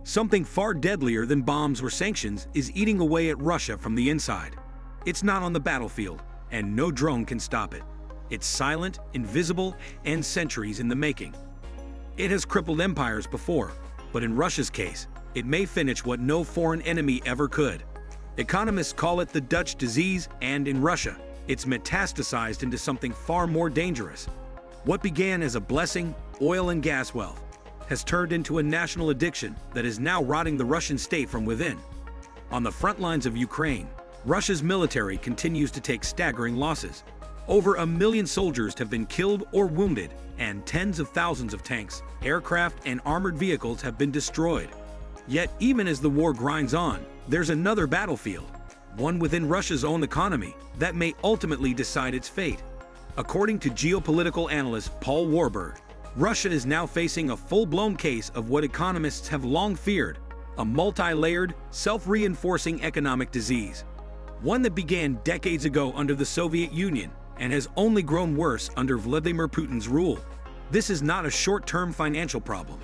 Something far deadlier than bombs or sanctions is eating away at Russia from the inside. It's not on the battlefield, and no drone can stop it. It's silent, invisible, and centuries in the making. It has crippled empires before, but in Russia's case, it may finish what no foreign enemy ever could. Economists call it the Dutch disease, and in Russia, it's metastasized into something far more dangerous. What began as a blessing, oil and gas wealth, has turned into a national addiction that is now rotting the Russian state from within. On the front lines of Ukraine, Russia's military continues to take staggering losses. Over 1 million soldiers have been killed or wounded, and tens of thousands of tanks, aircraft, and armored vehicles have been destroyed. Yet, even as the war grinds on, there's another battlefield, one within Russia's own economy, that may ultimately decide its fate. According to geopolitical analyst Paul Warburg, Russia is now facing a full-blown case of what economists have long feared, a multi-layered, self-reinforcing economic disease. One that began decades ago under the Soviet Union and has only grown worse under Vladimir Putin's rule. This is not a short-term financial problem.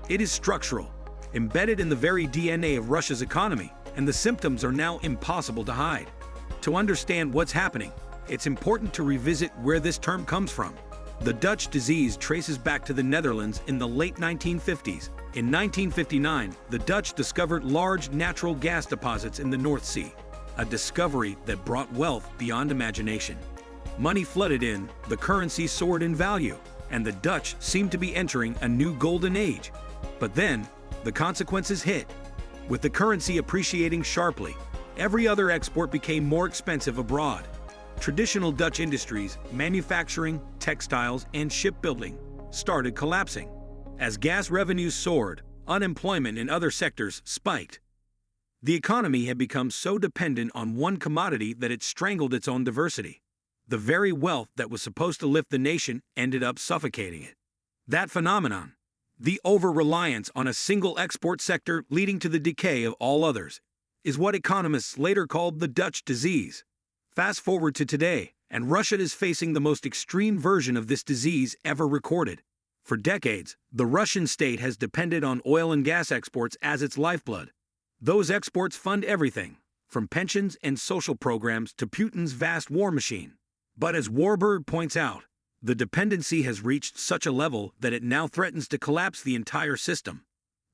It is structural, embedded in the very DNA of Russia's economy, and the symptoms are now impossible to hide. To understand what's happening, it's important to revisit where this term comes from. The Dutch disease traces back to the Netherlands in the late 1950s. In 1959, the Dutch discovered large natural gas deposits in the North Sea, a discovery that brought wealth beyond imagination. Money flooded in, the currency soared in value, and the Dutch seemed to be entering a new golden age. But then, the consequences hit. With the currency appreciating sharply, every other export became more expensive abroad. Traditional Dutch industries, manufacturing, textiles, and shipbuilding, started collapsing. As gas revenues soared, unemployment in other sectors spiked. The economy had become so dependent on one commodity that it strangled its own diversity. The very wealth that was supposed to lift the nation ended up suffocating it. That phenomenon, the over-reliance on a single export sector leading to the decay of all others, is what economists later called the Dutch disease. Fast forward to today, and Russia is facing the most extreme version of this disease ever recorded. For decades, the Russian state has depended on oil and gas exports as its lifeblood. Those exports fund everything, from pensions and social programs to Putin's vast war machine. But as Warburg points out, the dependency has reached such a level that it now threatens to collapse the entire system.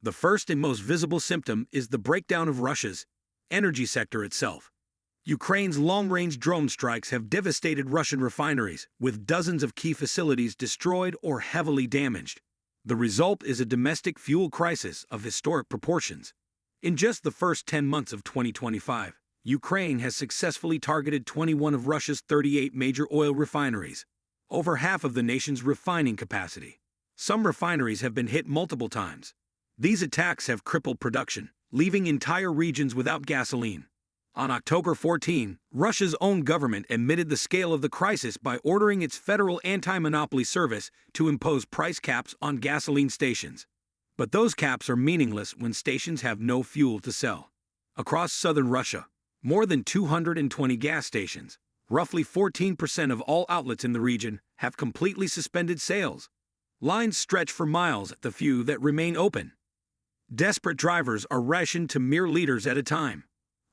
The first and most visible symptom is the breakdown of Russia's energy sector itself. Ukraine's long-range drone strikes have devastated Russian refineries, with dozens of key facilities destroyed or heavily damaged. The result is a domestic fuel crisis of historic proportions. In just the first 10 months of 2025, Ukraine has successfully targeted 21 of Russia's 38 major oil refineries, over half of the nation's refining capacity. Some refineries have been hit multiple times. These attacks have crippled production, leaving entire regions without gasoline. On October 14, Russia's own government admitted the scale of the crisis by ordering its Federal Anti-Monopoly Service to impose price caps on gasoline stations. But those caps are meaningless when stations have no fuel to sell. Across southern Russia, more than 220 gas stations, roughly 14% of all outlets in the region, have completely suspended sales. Lines stretch for miles at the few that remain open. Desperate drivers are rationed to mere liters at a time.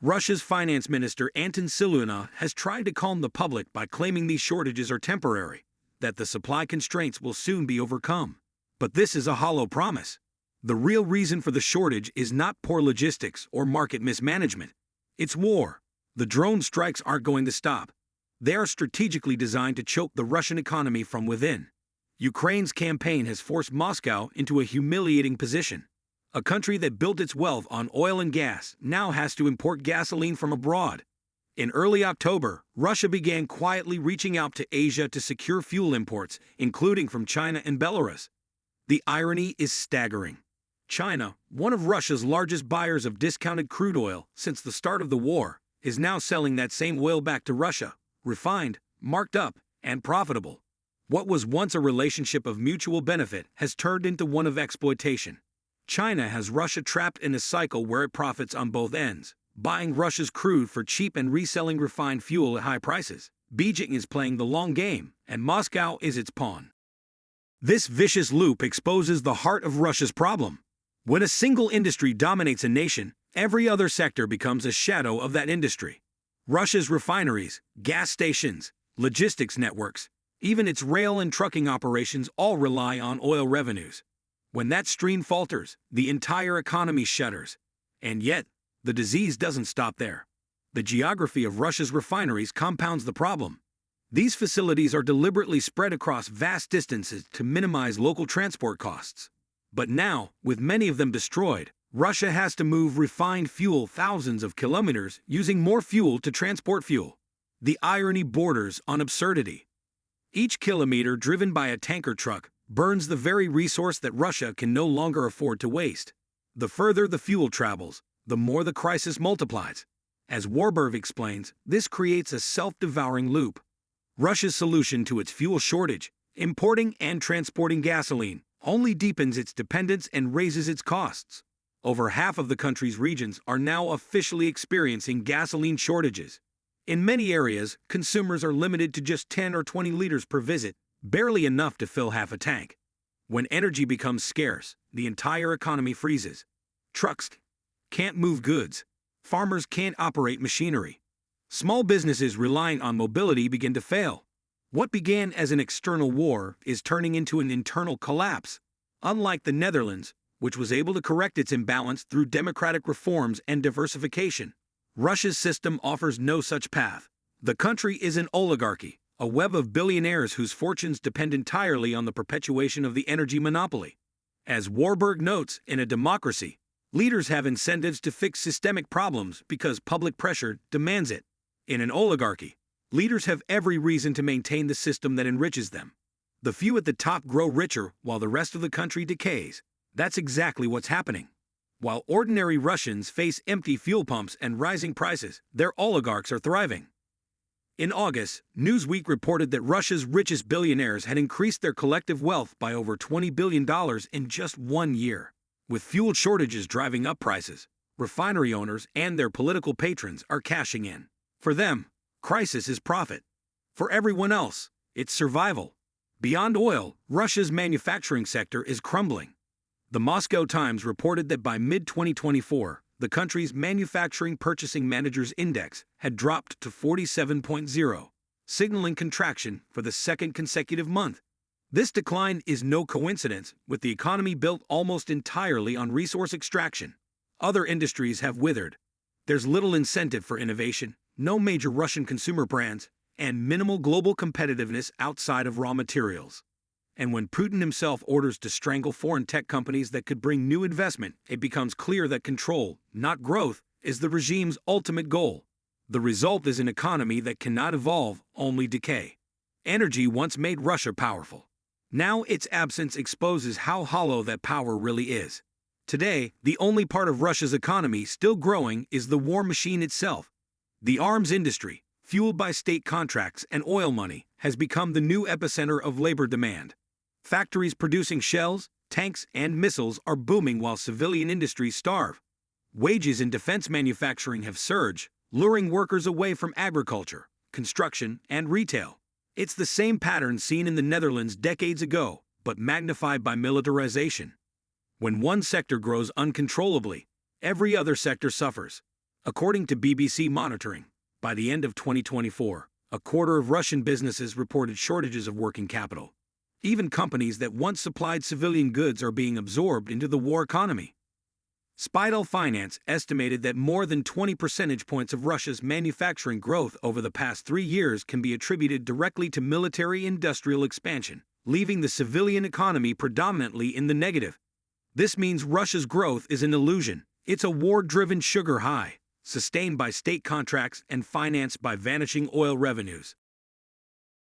Russia's finance minister Anton Siluanov has tried to calm the public by claiming these shortages are temporary, that the supply constraints will soon be overcome. But this is a hollow promise. The real reason for the shortage is not poor logistics or market mismanagement. It's war. The drone strikes aren't going to stop. They are strategically designed to choke the Russian economy from within. Ukraine's campaign has forced Moscow into a humiliating position. A country that built its wealth on oil and gas now has to import gasoline from abroad. In early October, Russia began quietly reaching out to Asia to secure fuel imports, including from China and Belarus. The irony is staggering. China, one of Russia's largest buyers of discounted crude oil since the start of the war, is now selling that same oil back to Russia, refined, marked up, and profitable. What was once a relationship of mutual benefit has turned into one of exploitation. China has Russia trapped in a cycle where it profits on both ends, buying Russia's crude for cheap and reselling refined fuel at high prices. Beijing is playing the long game, and Moscow is its pawn. This vicious loop exposes the heart of Russia's problem. When a single industry dominates a nation, every other sector becomes a shadow of that industry. Russia's refineries, gas stations, logistics networks, even its rail and trucking operations all rely on oil revenues. When that stream falters, the entire economy shudders. And yet, the disease doesn't stop there. The geography of Russia's refineries compounds the problem. These facilities are deliberately spread across vast distances to minimize local transport costs. But now, with many of them destroyed, Russia has to move refined fuel thousands of kilometers using more fuel to transport fuel. The irony borders on absurdity. Each kilometer driven by a tanker truck burns the very resource that Russia can no longer afford to waste. The further the fuel travels, the more the crisis multiplies. As Warburg explains, this creates a self-devouring loop. Russia's solution to its fuel shortage, importing and transporting gasoline, only deepens its dependence and raises its costs. Over half of the country's regions are now officially experiencing gasoline shortages. In many areas, consumers are limited to just 10 or 20 liters per visit, barely enough to fill half a tank. When energy becomes scarce, the entire economy freezes. Trucks can't move goods. Farmers can't operate machinery. Small businesses relying on mobility begin to fail. What began as an external war is turning into an internal collapse. Unlike the Netherlands, which was able to correct its imbalance through democratic reforms and diversification, Russia's system offers no such path. The country is an oligarchy, a web of billionaires whose fortunes depend entirely on the perpetuation of the energy monopoly. As Warburg notes, in a democracy, leaders have incentives to fix systemic problems because public pressure demands it. In an oligarchy, leaders have every reason to maintain the system that enriches them. The few at the top grow richer while the rest of the country decays. That's exactly what's happening. While ordinary Russians face empty fuel pumps and rising prices, their oligarchs are thriving. In August, Newsweek reported that Russia's richest billionaires had increased their collective wealth by over $20 billion in just 1 year. With fuel shortages driving up prices, refinery owners and their political patrons are cashing in. For them, crisis is profit. For everyone else, it's survival. Beyond oil, Russia's manufacturing sector is crumbling. The Moscow Times reported that by mid-2024, the country's Manufacturing Purchasing Managers Index had dropped to 47.0, signaling contraction for the second consecutive month. This decline is no coincidence, with the economy built almost entirely on resource extraction. Other industries have withered. There's little incentive for innovation, no major Russian consumer brands, and minimal global competitiveness outside of raw materials. And when Putin himself orders to strangle foreign tech companies that could bring new investment, it becomes clear that control, not growth, is the regime's ultimate goal. The result is an economy that cannot evolve, only decay. Energy once made Russia powerful. Now its absence exposes how hollow that power really is. Today, the only part of Russia's economy still growing is the war machine itself. The arms industry, fueled by state contracts and oil money, has become the new epicenter of labor demand. Factories producing shells, tanks, and missiles are booming while civilian industries starve. Wages in defense manufacturing have surged, luring workers away from agriculture, construction, and retail. It's the same pattern seen in the Netherlands decades ago, but magnified by militarization. When one sector grows uncontrollably, every other sector suffers. According to BBC monitoring, by the end of 2024, a quarter of Russian businesses reported shortages of working capital. Even companies that once supplied civilian goods are being absorbed into the war economy. Spiegel Finance estimated that more than 20 percentage points of Russia's manufacturing growth over the past 3 years can be attributed directly to military-industrial expansion, leaving the civilian economy predominantly in the negative. This means Russia's growth is an illusion. It's a war-driven sugar high, sustained by state contracts and financed by vanishing oil revenues.